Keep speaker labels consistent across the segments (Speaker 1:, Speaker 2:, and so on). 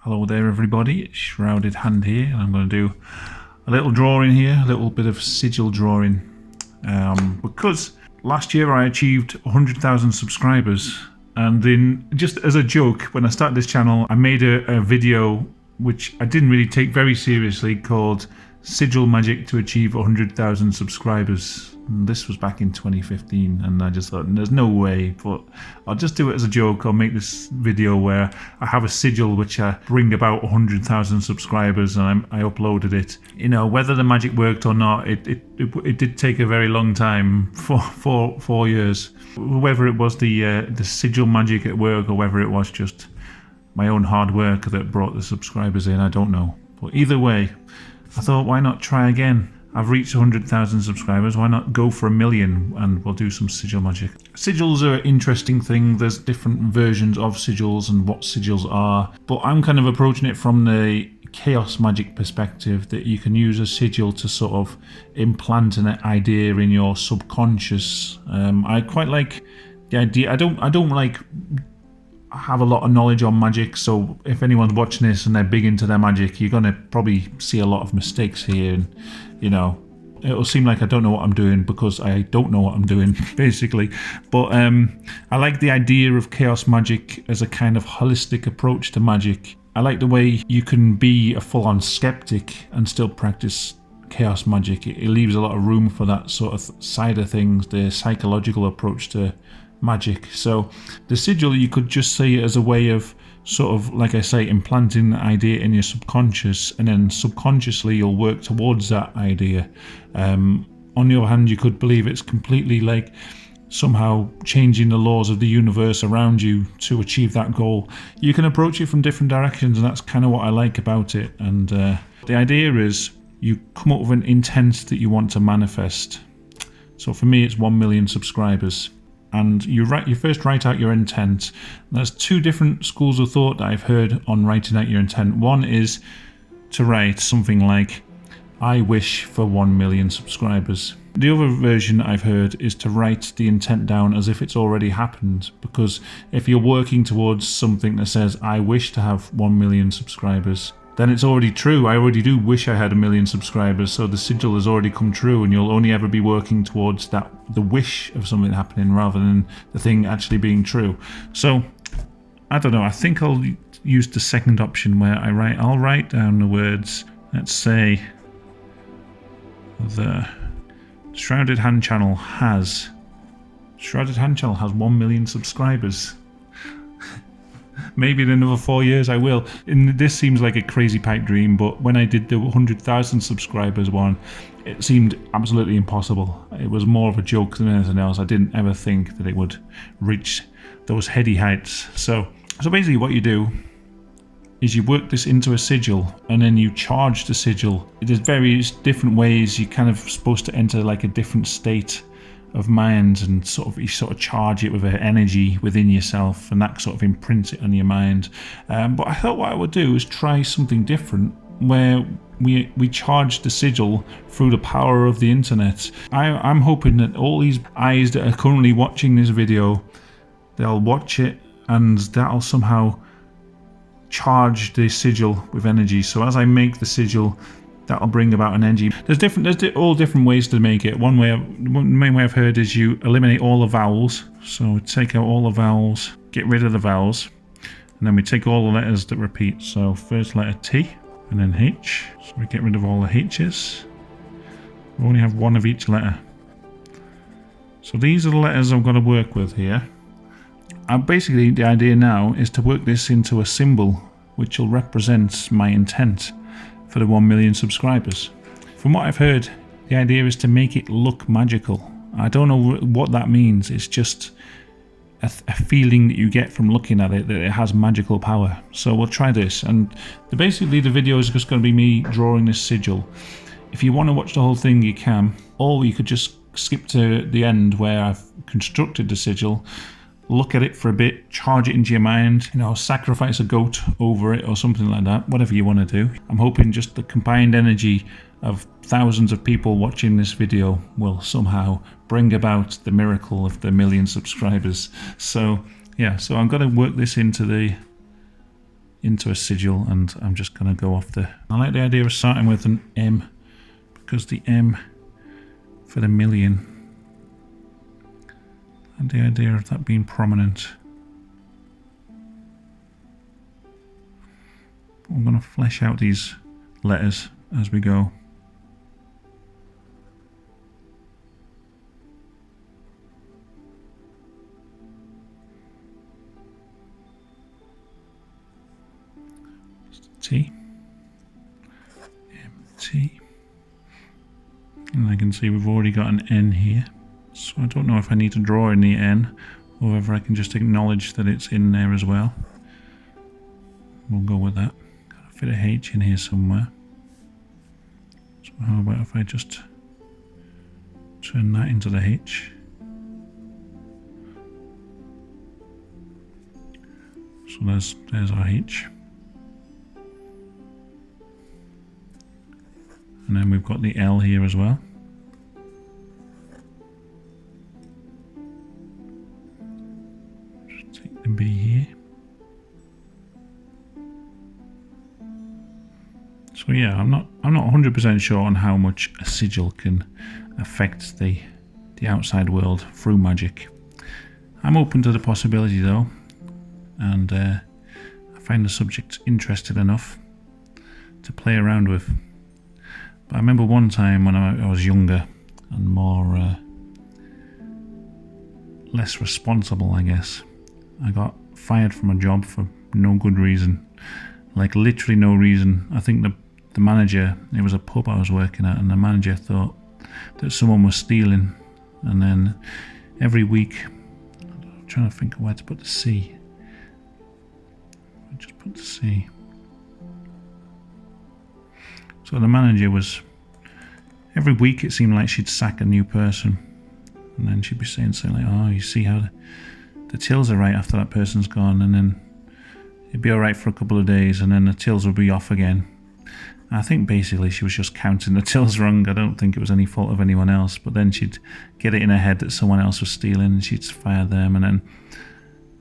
Speaker 1: Hello there everybody, it's Shrouded Hand here, and I'm going to do a little drawing here, a little bit of sigil drawing, because last year I achieved 100,000 subscribers, and then just as a joke, when I started this channel, I made a video which I didn't really take very seriously called Sigil Magic to Achieve 100,000 Subscribers. And this was back in 2015, and I just thought, there's no way, but I'll just do it as a joke. I'll make this video where I have a sigil which I bring about 100,000 subscribers, and I uploaded it. You know, whether the magic worked or not, it did take a very long time, 4 years. Whether it was the sigil magic at work or whether it was just my own hard work that brought the subscribers in, I don't know. But either way, I thought, why not try again? I've reached 100,000 subscribers, why not go for 1 million and we'll do some sigil magic. Sigils are an interesting thing. There's different versions of sigils and what sigils are, but I'm kind of approaching it from the chaos magic perspective, that you can use a sigil to sort of implant an idea in your subconscious. I quite like the idea. I don't like have a lot of knowledge on magic, so if anyone's watching this and they're big into their magic, you're gonna probably see a lot of mistakes here, and you know, it'll seem like I don't know what I'm doing because I don't know what I'm doing, basically. But I like the idea of chaos magic as a kind of holistic approach to magic. I like the way you can be a full-on skeptic and still practice chaos magic. It leaves a lot of room for that sort of side of things, the psychological approach to magic. So the sigil, you could just see it as a way of sort of, like I say, implanting the idea in your subconscious, and then subconsciously you'll work towards that idea. On the other hand, you could believe it's completely like somehow changing the laws of the universe around you to achieve that goal. You can approach it from different directions, and that's kind of what I like about it. And the idea is you come up with an intent that you want to manifest. So for me, it's 1 million subscribers. And you first write out your intent. There's two different schools of thought that I've heard on writing out your intent. One is to write something like, I wish for 1 million subscribers. The other version I've heard is to write the intent down as if it's already happened, because if you're working towards something that says, I wish to have 1 million subscribers, then it's already true. I already do wish I had 1 million subscribers, so the sigil has already come true, and you'll only ever be working towards the wish of something happening rather than the thing actually being true. So I don't know, I think I'll use the second option where I'll write down the words. Let's say the Shrouded Hand channel has 1 million subscribers. Maybe in another 4 years I will. And this seems like a crazy pipe dream, but when I did the 100,000 subscribers one, it seemed absolutely impossible. It was more of a joke than anything else. I didn't ever think that it would reach those heady heights. So basically what you do is you work this into a sigil, and then you charge the sigil. There's various different ways you're kind of supposed to enter like a different state of mind, and you sort of charge it with an energy within yourself, and that sort of imprints it on your mind. But I thought what I would do is try something different, where we charge the sigil through the power of the internet. I'm hoping that all these eyes that are currently watching this video, they'll watch it, and that'll somehow charge the sigil with energy. So as I make the sigil, that'll bring about an energy. There's all different ways to make it. One main way I've heard is you eliminate all the vowels. So take out all the vowels, get rid of the vowels, and then we take all the letters that repeat. So first letter T, and then H. So we get rid of all the H's. We only have one of each letter. So these are the letters I'm going to work with here. And basically the idea now is to work this into a symbol which will represent my intent for the 1 million subscribers. From what I've heard, the idea is to make it look magical. I don't know what that means. It's just a feeling that you get from looking at it, that it has magical power. So we'll try this, and basically the video is just going to be me drawing this sigil. If you want to watch the whole thing, you can, or you could just skip to the end where I've constructed the sigil, look at it for a bit, charge it into your mind, you know, sacrifice a goat over it or something like that, whatever you want to do. I'm hoping just the combined energy of thousands of people watching this video will somehow bring about the miracle of the 1 million subscribers. So yeah, so I'm going to work this into the into a sigil, and I'm just going to go off the... I like the idea of starting with an M, because the M for the million, and the idea of that being prominent. But I'm going to flesh out these letters as we go. T, M, T, and I can see we've already got an N here, so I don't know if I need to draw in the N or whether I can just acknowledge that it's in there as well. We'll go with that. Gotta fit a H in here somewhere. So how about if I just turn that into the H? So there's our H. And then we've got the L here as well. Just take the B here. So yeah, I'm not 100% sure on how much a sigil can affect the outside world through magic. I'm open to the possibility though, and I find the subject interesting enough to play around with. I remember one time when I was younger and more less responsible, I guess. I got fired from a job for no good reason, like literally no reason. I think the manager, it was a pub I was working at, and the manager thought that someone was stealing, and then every week, I'm trying to think of where to put the C. I just put the C. So the manager was, every week it seemed like she'd sack a new person, and then she'd be saying something like, oh, you see how the tills are right after that person's gone, and then it'd be alright for a couple of days, and then the tills would be off again. I think basically she was just counting the tills wrong. I don't think it was any fault of anyone else, but then she'd get it in her head that someone else was stealing, and she'd fire them, and then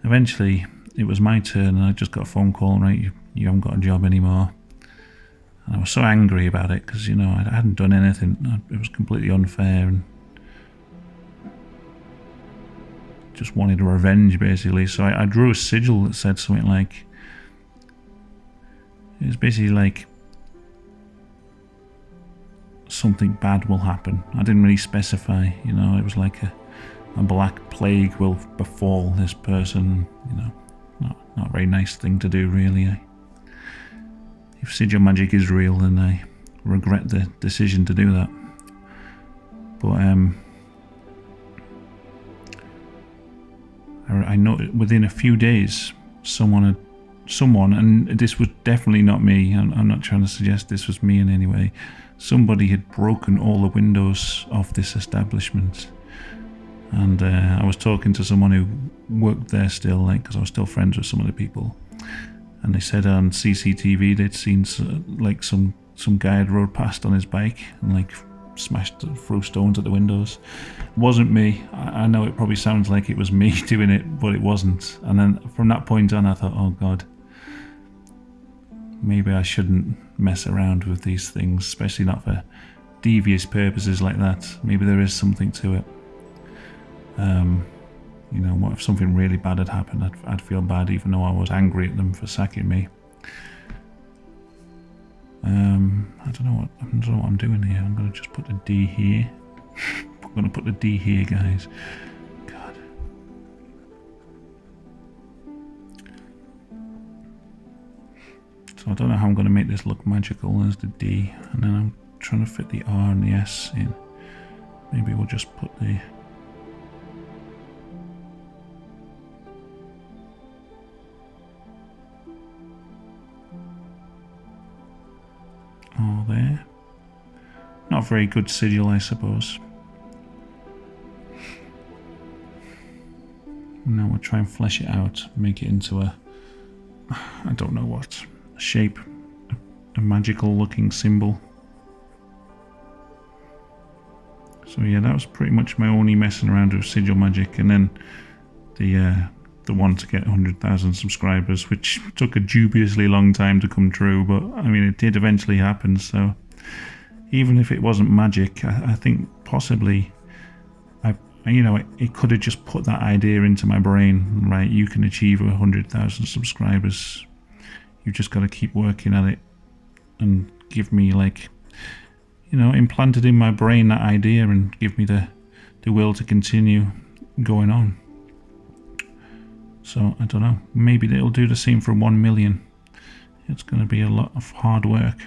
Speaker 1: eventually it was my turn, and I just got a phone call, right, you haven't got a job anymore. And I was so angry about it because, you know, I hadn't done anything. It was completely unfair, and just wanted revenge, basically. So I drew a sigil that said something like, it was basically like, something bad will happen. I didn't really specify, you know, it was like a black plague will befall this person, you know, not a very nice thing to do, really. If sigil magic is real, then I regret the decision to do that. But I know within a few days, someone, and this was definitely not me, I'm not trying to suggest this was me in any way, somebody had broken all the windows of this establishment. And I was talking to someone who worked there still, like, because I was still friends with some of the people. And they said on CCTV they'd seen like some guy had rode past on his bike and like smashed threw stones at the windows. It wasn't me. I know it probably sounds like it was me doing it, but it wasn't. And then from that point on I thought, oh God, maybe I shouldn't mess around with these things, especially not for devious purposes like that. Maybe there is something to it. You know, what if something really bad had happened? I'd feel bad even though I was angry at them for sacking me. I don't know what I'm doing here. I'm going to just put the D here. I'm going to put the D here, guys. God. So I don't know how I'm going to make this look magical. There's the D, and then I'm trying to fit the R and the S in. Maybe we'll just put the... Oh, there. Not very good sigil, I suppose. Now we'll try and flesh it out, make it into a, I don't know what, a shape, a magical looking symbol. So yeah, that was pretty much my only messing around with sigil magic, and then the the one to get 100,000 subscribers, which took a dubiously long time to come true, but I mean, it did eventually happen. So even if it wasn't magic, I think possibly it could have just put that idea into my brain, right? You can achieve 100,000 subscribers. You've just got to keep working at it, and give me implanted in my brain that idea and give me the will to continue going on. So I don't know, maybe it'll do the same for 1 million. It's going to be a lot of hard work,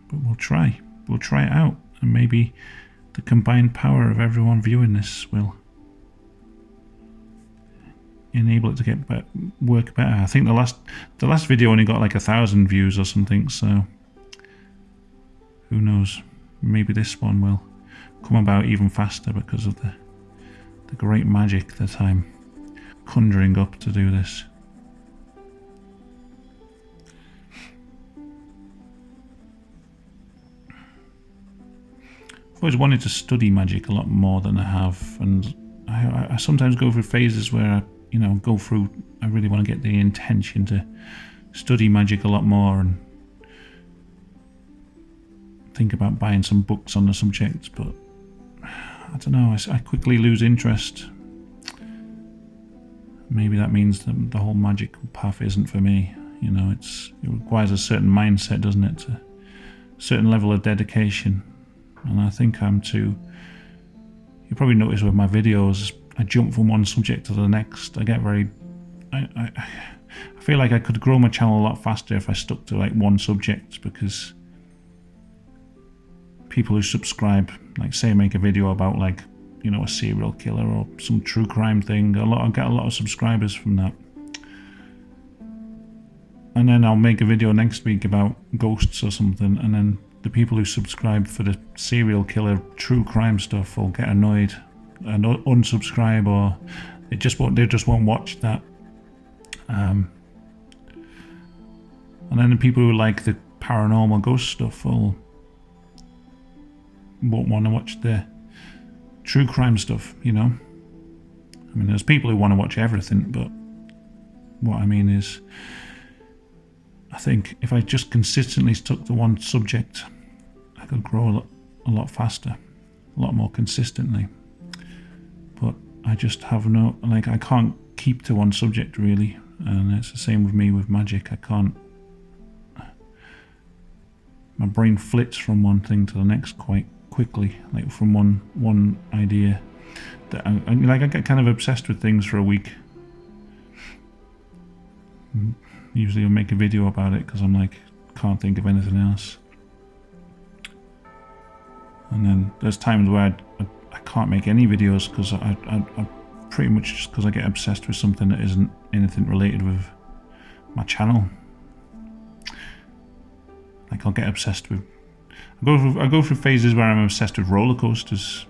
Speaker 1: but we'll try it out, and maybe the combined power of everyone viewing this will enable it to work better. I think the last video only got like 1,000 views or something, so who knows, maybe this one will come about even faster because of the great magic that I'm conjuring up to do this. I've always wanted to study magic a lot more than I have, and I sometimes go through phases where I really want to get the intention to study magic a lot more and think about buying some books on the subject, but I don't know, I quickly lose interest. Maybe that means that the whole magic path isn't for me. It requires a certain mindset, doesn't it? A certain level of dedication. And I think I'm too... You probably notice with my videos, I jump from one subject to the next. I get very... I feel like I could grow my channel a lot faster if I stuck to one subject, because people who subscribe, say make a video about a serial killer or some true crime thing, I get a lot of subscribers from that. And then I'll make a video next week about ghosts or something, and then the people who subscribe for the serial killer true crime stuff will get annoyed and unsubscribe, or they just won't watch that. And then the people who like the paranormal ghost stuff won't want to watch the true crime stuff, I mean, there's people who want to watch everything, but what I mean is, I think if I just consistently stuck to one subject, I could grow a lot faster, a lot more consistently. But I just have I can't keep to one subject really, and it's the same with me with magic. I can't. My brain flits from one thing to the next quite quickly, from one idea. That I get kind of obsessed with things for a week. Usually I'll make a video about it because I'm can't think of anything else. And then there's times where I can't make any videos because I pretty much just because I get obsessed with something that isn't anything related with my channel. I'll get obsessed with... I go through phases where I'm obsessed with roller coasters.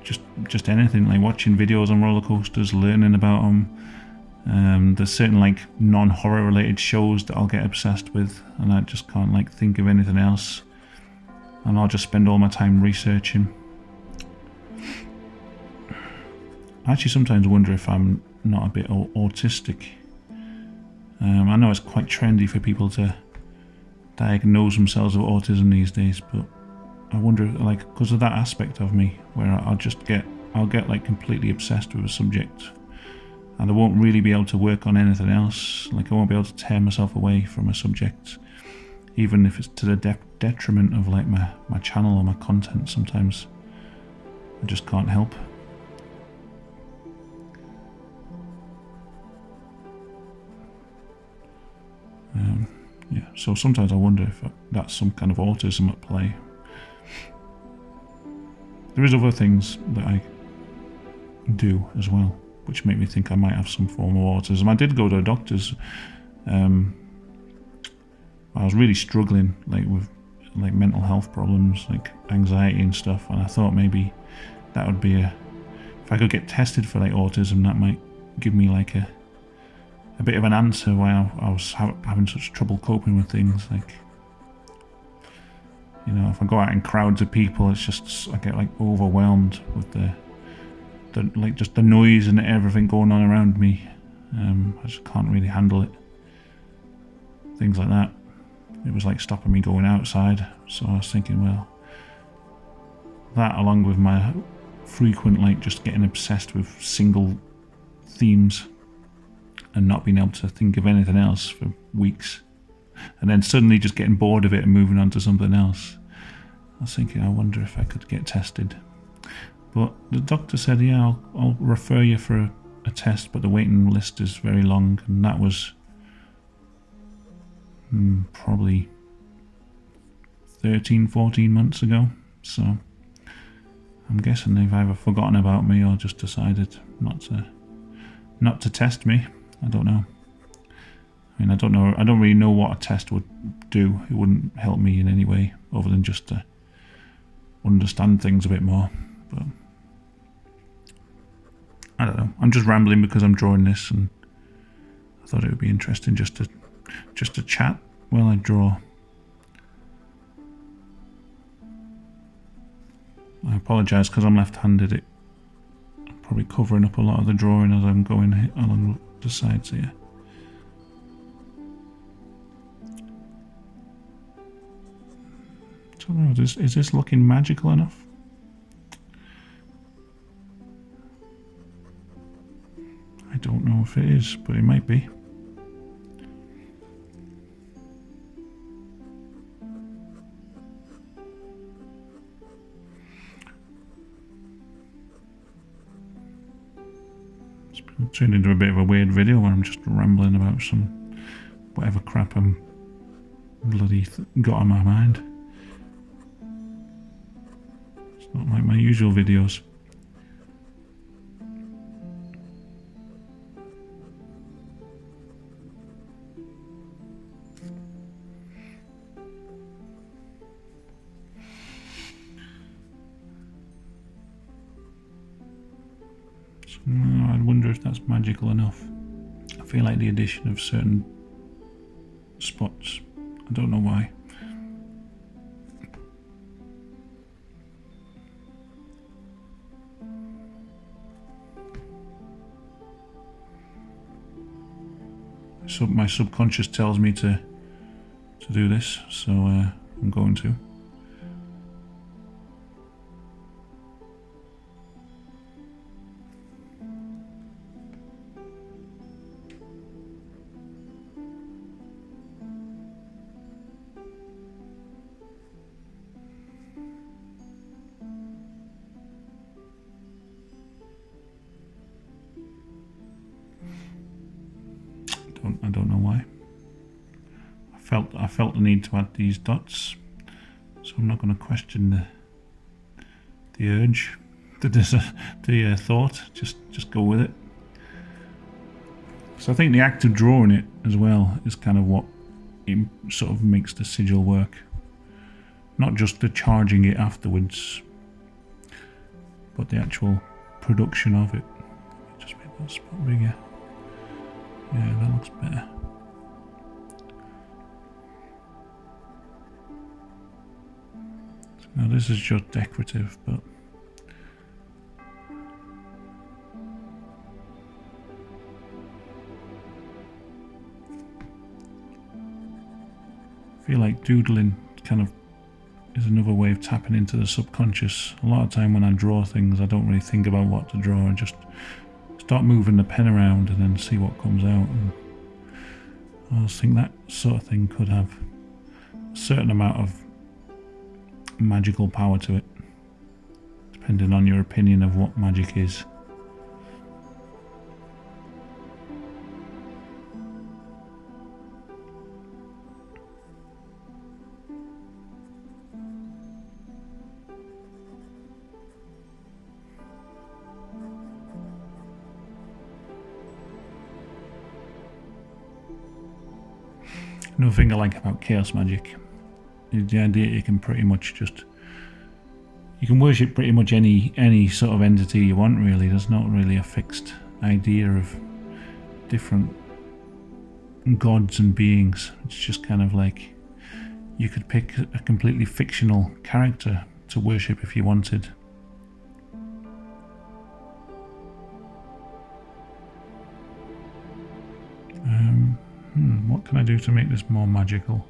Speaker 1: Just anything, watching videos on roller coasters, learning about them. There's certain non-horror related shows that I'll get obsessed with, and I just can't think of anything else, and I'll just spend all my time researching. I actually sometimes wonder if I'm not a bit autistic. I know it's quite trendy for people to diagnose themselves with autism these days, but I wonder because of that aspect of me where I'll get completely obsessed with a subject, and I won't really be able to work on anything else. I won't be able to tear myself away from a subject, even if it's to the detriment of my channel or my content. Sometimes I just can't help. Yeah, so sometimes I wonder if that's some kind of autism at play. There is other things that I do as well, which make me think I might have some form of autism. I did go to a doctor's. I was really struggling with mental health problems, anxiety and stuff, and I thought maybe that would be if I could get tested for autism, that might give me a bit of an answer why I was having such trouble coping with things. If I go out in crowds of people, it's just I get overwhelmed with just the noise and everything going on around me. I just can't really handle it. Things like that. It was like stopping me going outside. So I was thinking, well, that along with my frequent like just getting obsessed with single themes and not being able to think of anything else for weeks, and then suddenly just getting bored of it and moving on to something else. I was thinking, I wonder if I could get tested. But the doctor said, yeah, I'll refer you for a test, but the waiting list is very long, and that was probably 13, 14 months ago. So I'm guessing they've either forgotten about me or just decided not to test me. I don't know. I mean, I don't know. I don't really know what a test would do. It wouldn't help me in any way other than just to understand things a bit more. But I don't know. I'm just rambling because I'm drawing this, and I thought it would be interesting just to chat while I draw. I apologise because I'm left-handed. I'm probably covering up a lot of the drawing as I'm going along the sides here. I don't know, is this looking magical enough? I don't know if it is, but it might be. It's turned into a bit of a weird video where I'm just rambling about some whatever crap I'm bloody got on my mind. It's not like my usual videos. I wonder if that's magical enough. I feel like the addition of certain spots. I don't know why. So my subconscious tells me to do this, so I'm going to. I don't know why. I felt the need to add these dots, so I'm not going to question the urge, the thought. Just go with it. So I think the act of drawing it as well is kind of what it sort of makes the sigil work. Not just the charging it afterwards, but the actual production of it. Just make that spot bigger. Yeah, that looks better. Now this is just decorative, but I feel like doodling kind of is another way of tapping into the subconscious. A lot of time when I draw things, I don't really think about what to draw. I just start moving the pen around and then see what comes out. And I just think that sort of thing could have a certain amount of magical power to it, depending on your opinion of what magic is. Another thing I like about chaos magic is the idea you can pretty much you can worship pretty much any sort of entity you want, really. There's not really a fixed idea of different gods and beings. It's just kind of like you could pick a completely fictional character to worship if you wanted. can I do to make this more magical?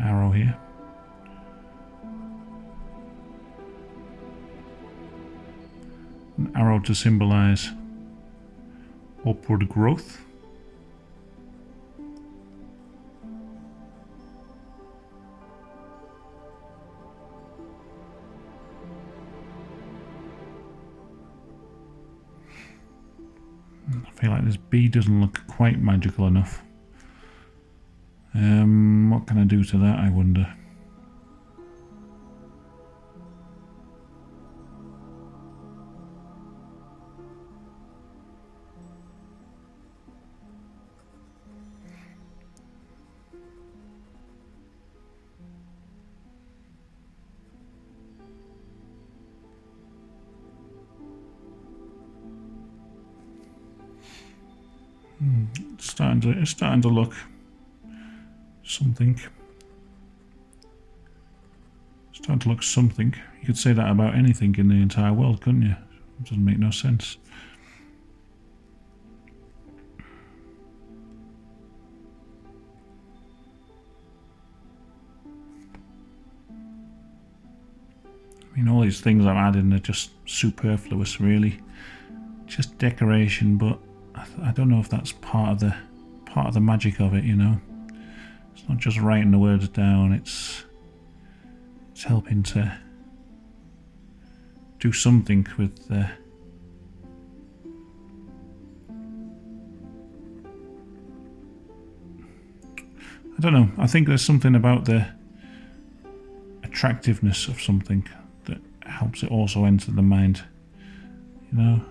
Speaker 1: Arrow here. An arrow to symbolize upward growth. I feel like this bee doesn't look quite magical enough. What can I do to that, I wonder? It's starting to look something. It's starting to look something. You could say that about anything in the entire world, couldn't you? It doesn't make no sense. I mean, all these things I'm adding are just superfluous, really. Just decoration, but I don't know if that's part of the magic of it, you know. It's not just writing the words down, it's helping to do something with the I don't know, I think there's something about the attractiveness of something that helps it also enter the mind, you know.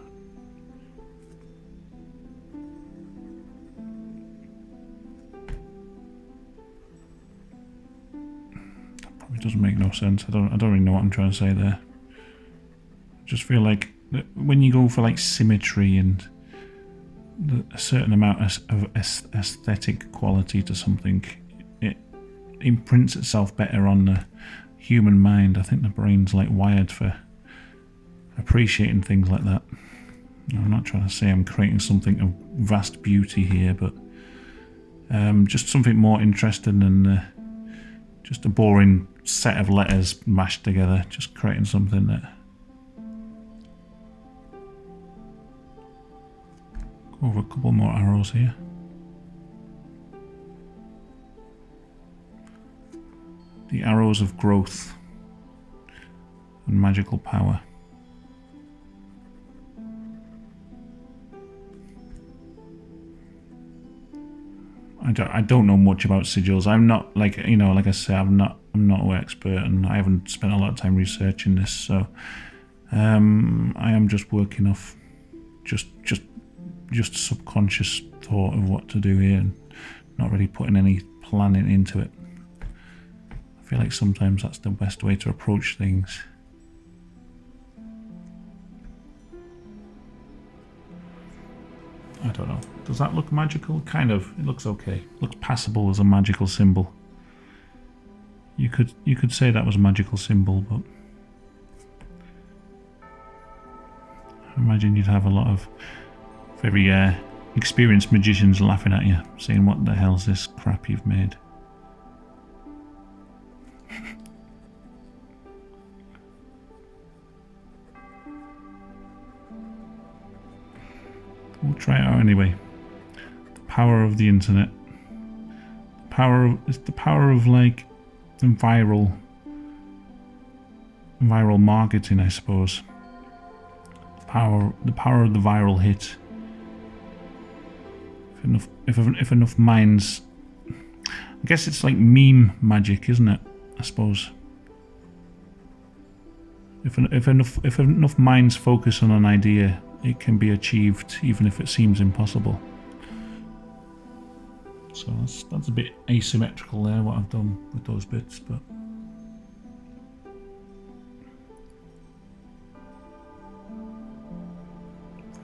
Speaker 1: It doesn't make no sense. I don't really know what I'm trying to say there. I just feel like when you go for like symmetry and a certain amount of aesthetic quality to something, it imprints itself better on the human mind. I think the brain's like wired for appreciating things like that. I'm not trying to say I'm creating something of vast beauty here, but just something more interesting than just a boring set of letters mashed together, just creating something that... Go over a couple more arrows here. The arrows of growth and magical power. I don't know much about sigils. I'm not, like, you know, like I say, I'm not an expert, and I haven't spent a lot of time researching this, so I am just working off just subconscious thought of what to do here, and not really putting any planning into it. I feel like sometimes that's the best way to approach things. I don't know. Does that look magical? Kind of. It looks okay. It looks passable as a magical symbol. You could say that was a magical symbol, but I imagine you'd have a lot of very experienced magicians laughing at you, saying, "What the hell's this crap you've made?" We'll try it out anyway. The power of the internet. It's the power of like viral marketing, I suppose. The power of the viral hit. If enough minds, I guess it's like meme magic, isn't it? I suppose. If enough minds focus on an idea, it can be achieved even if it seems impossible. So that's a bit asymmetrical there, what I've done with those bits, but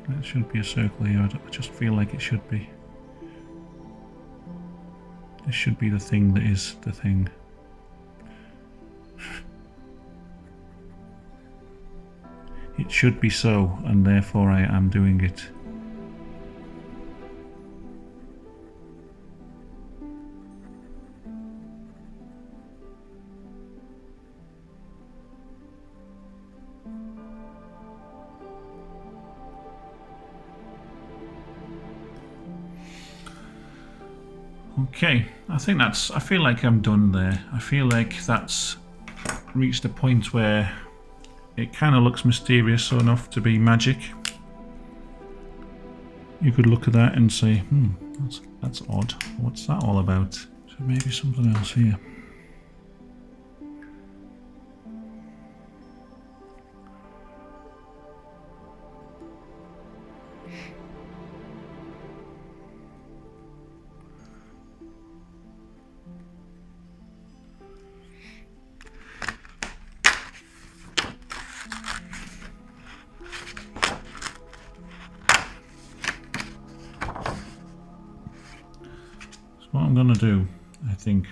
Speaker 1: it should be a circle here. I just feel like it should be. It should be the thing that is the thing. It It should be so, and therefore I am doing it. Okay, I feel like I'm done there. I feel like that's reached a point where it kind of looks mysterious enough to be magic. You could look at that and say, that's odd. What's that all about? So maybe something else here. What I'm going to do, I think,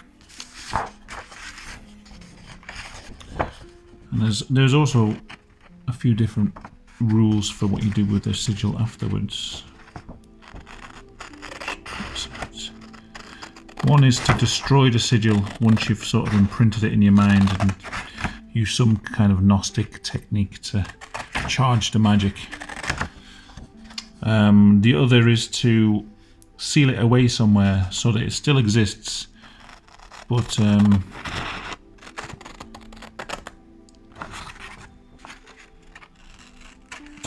Speaker 1: and there's also a few different rules for what you do with the sigil afterwards. One is to destroy the sigil once you've sort of imprinted it in your mind and use some kind of Gnostic technique to charge the magic. The other is to seal it away somewhere so that it still exists, but to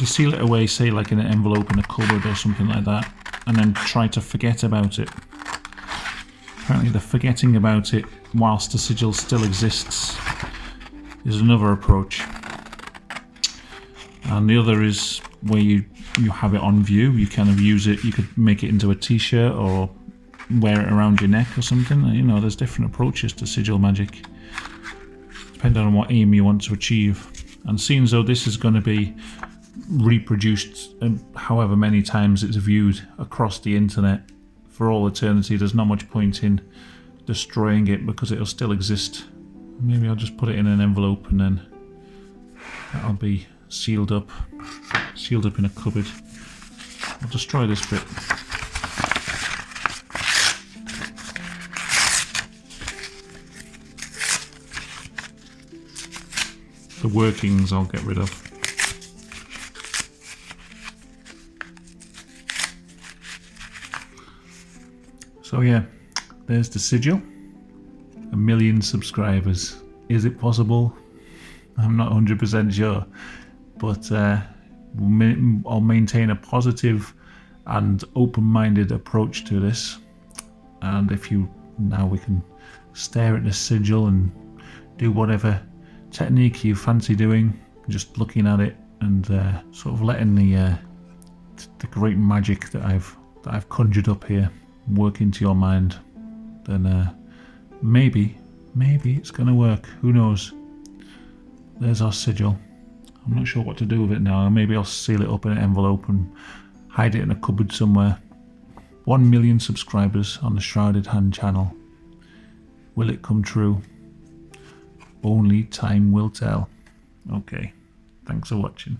Speaker 1: seal it away, say like in an envelope in a cupboard or something like that, and then try to forget about it. Apparently the forgetting about it whilst the sigil still exists is another approach, and the other is where you have it on view. You kind of use it, you could make it into a t-shirt or wear it around your neck or something. You know, there's different approaches to sigil magic depending on what aim you want to achieve. And seeing as though this is going to be reproduced however many times it's viewed across the internet for all eternity, there's not much point in destroying it because it'll still exist. Maybe I'll just put it in an envelope and then that'll be sealed up in a cupboard. I'll destroy this bit. The workings I'll get rid of. So yeah, there's the sigil. 1 million subscribers. Is it possible? I'm not 100% sure, but I'll maintain a positive and open-minded approach to this. And now we can stare at the sigil and do whatever technique you fancy doing, just looking at it and sort of letting the great magic that I've conjured up here work into your mind. Then maybe it's gonna work. Who knows? There's our sigil. I'm not sure what to do with it now. Maybe I'll seal it up in an envelope and hide it in a cupboard somewhere. 1 million subscribers on the Shrouded Hand channel. Will it come true? Only time will tell. Okay, thanks for watching.